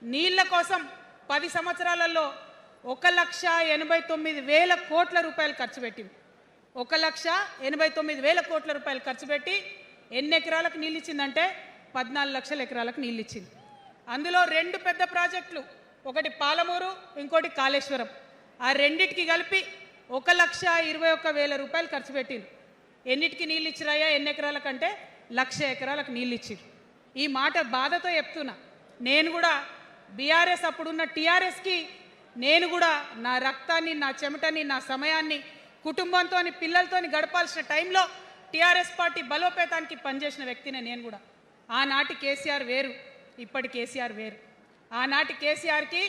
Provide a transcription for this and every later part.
నీళ్ల కోసం 10 సంవత్సరాలలో 1,89,000 కోట్ల రూపాయలు ఖర్చు పెట్టింది. 1,89,000 కోట్ల రూపాయలు ఖర్చు పెట్టి ఎన్ని ఎకరాలకు నీళ్ళు ఇచ్చిందంటే 14 లక్షల ఎకరాలకు నీళ్ళు ఇచ్చింది. అందులో 2 పెద్ద ప్రాజెక్టులు, ఒకటి పాలమూరు, ఇంకోటి కాళేశ్వరం. ఆ రెండిటికి కలిపి 1,21,000 రూపాయలు ఖర్చు పెట్టింది. ఎన్నిటికి నీళ్ళు ఇచ్చిరాయా? ఎన్ని ఎకరాలకంటే 1,00,000 ఎకరాలకు నీళ్ళు ఇచ్చారు. ఈ మాట బాధతో చెప్తున్నా. నేను కూడా బీఆర్ఎస్ అప్పుడున్న టీఆర్ఎస్కి నేను కూడా నా రక్తాన్ని, నా చెమటని, నా సమయాన్ని కుటుంబంతో పిల్లలతో గడపాల్సిన టైంలో టీఆర్ఎస్ పార్టీ బలోపేతానికి పనిచేసిన వ్యక్తినే నేను కూడా. ఆనాటి కేసీఆర్ వేరు, ఇప్పటి కేసీఆర్ వేరు. ఆనాటి కేసీఆర్కి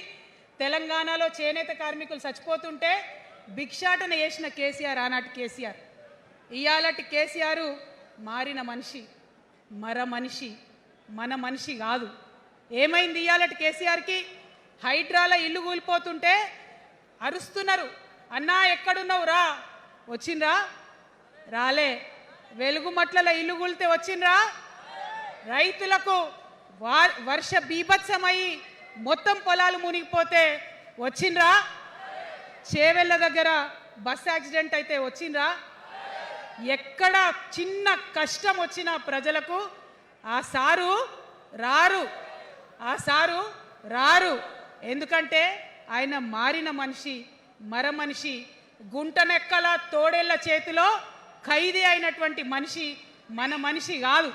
తెలంగాణలో చేనేత కార్మికులు చచ్చిపోతుంటే భిక్షాటన చేసిన కేసీఆర్ ఆనాటి కేసీఆర్. ఇయాలటి కేసీఆర్ మారిన మనిషి, మనిషి, మన మనిషి కాదు. ఏమైంది ఇయాలటి కేసీఆర్కి? హైడ్రాల ఇల్లు కూలిపోతుంటే అరుస్తున్నారు, అన్నా ఎక్కడున్నావు రా, వచ్చిండ్రా? రాలే. వెలుగుమట్లలో ఇల్లు కూలితే వచ్చిండ్రా? రైతులకు వర్ష బీభత్సమయ్యి మొత్తం పొలాలు మునిగిపోతే వచ్చిండ్రా? చేవెళ్ళ దగ్గర బస్ యాక్సిడెంట్ అయితే వచ్చిండ్రా? ఎక్కడ చిన్న కష్టం వచ్చినా ప్రజలకు ఆ సారు రారు, ఆ సారు రారు. ఎందుకంటే ఆయన మారిన మనిషి, మనిషి, గుంటనెక్కల తోడేళ్ల చేతిలో ఖైదీ అయినటువంటి మనిషి, మన మనిషి కాదు.